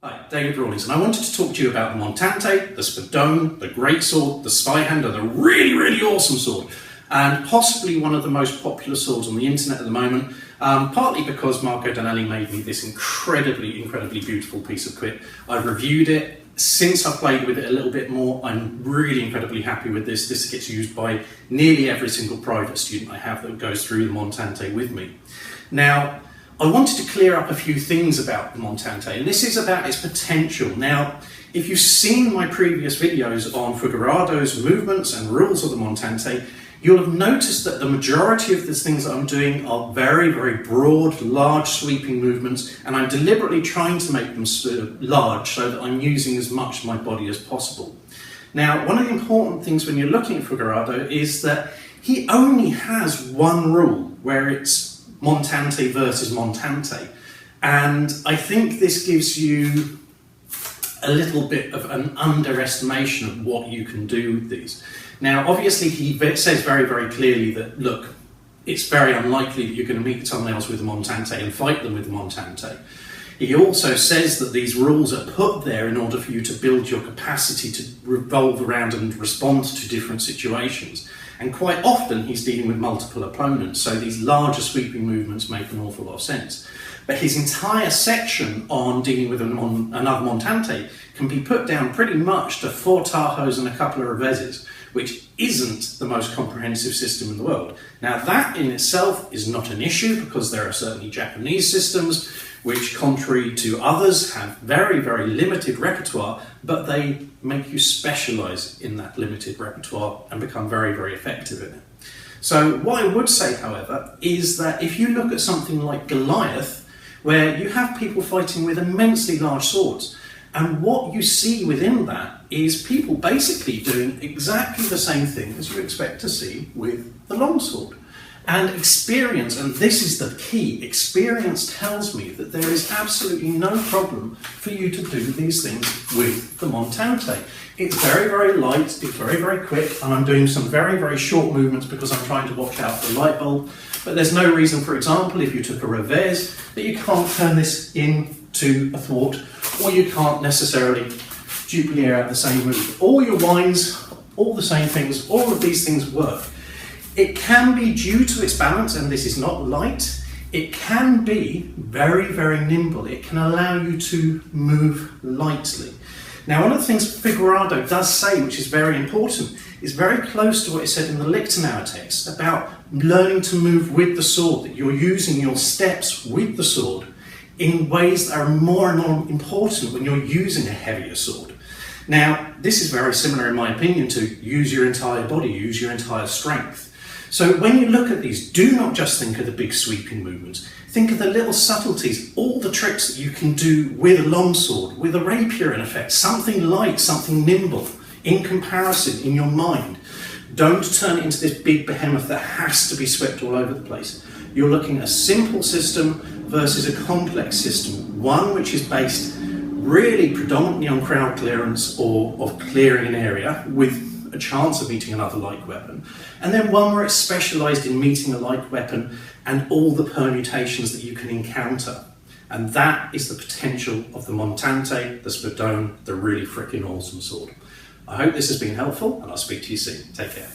Hi, David Rawlings, and I wanted to talk to you about the montante, the spadone, the greatsword, the zweihander, the really awesome sword, and possibly one of the most popular swords on the internet at the moment, partly because Marco Danelli made me this incredibly beautiful piece of kit. I've reviewed it. Since I've played with it a little bit more, I'm really incredibly happy with this. This gets used by nearly every single private student I have that goes through the montante with me. Now, I wanted to clear up a few things about the montante, and this is about its potential. Now, if you've seen my previous videos on Figurado's movements and rules of the montante, you'll have noticed that the majority of the things that I'm doing are very broad, large sweeping movements, and I'm deliberately trying to make them large so that I'm using as much of my body as possible. Now, one of the important things when you're looking at Figurado is that he only has one rule where it's montante versus montante, and I think this gives you a little bit of an underestimation of what you can do with these. Now, obviously, he says very clearly that, look, it's very unlikely that you're going to meet someone else with a montante and fight them with a montante. He also says that these rules are put there in order for you to build your capacity to revolve around and respond to different situations. And quite often he's dealing with multiple opponents, so these larger sweeping movements make an awful lot of sense. But his entire section on dealing with another montante can be put down pretty much to 4 tajos and a couple of reveses, which isn't the most comprehensive system in the world. Now, that in itself is not an issue, because there are certainly Japanese systems which, contrary to others, have very limited repertoire, but they make you specialise in that limited repertoire and become very effective in it. So what I would say, however, is that if you look at something like Goliath, where you have people fighting with immensely large swords, and what you see within that is people basically doing exactly the same thing as you expect to see with the longsword. And experience, and this is the key, experience tells me that there is absolutely no problem for you to do these things with the montante. It's very light, it's very quick, and I'm doing some very short movements because I'm trying to watch out for the light bulb. But there's no reason, for example, if you took a revers, that you can't turn this into a thwart, or you can't necessarily duplicate out the same move. All your winds, all the same things, all of these things work. It can be due to its balance, and this is not light. It can be very nimble. It can allow you to move lightly. Now, one of the things Figurado does say, which is very important, is very close to what he said in the Lichtenauer text about learning to move with the sword, that you're using your steps with the sword in ways that are more and more important when you're using a heavier sword. Now, this is very similar, in my opinion, to use your entire body, use your entire strength. So when you look at these, do not just think of the big sweeping movements. Think of the little subtleties, all the tricks that you can do with a longsword, with a rapier in effect, something light, something nimble, in comparison, in your mind. Don't turn it into this big behemoth that has to be swept all over the place. You're looking at a simple system versus a complex system, one which is based really predominantly on crowd clearance or of clearing an area with a chance of meeting another light weapon, and then one where it's specialised in meeting a light weapon and all the permutations that you can encounter. And that is the potential of the montante, the spadone, the really freaking awesome sword. I hope this has been helpful, and I'll speak to you soon. Take care.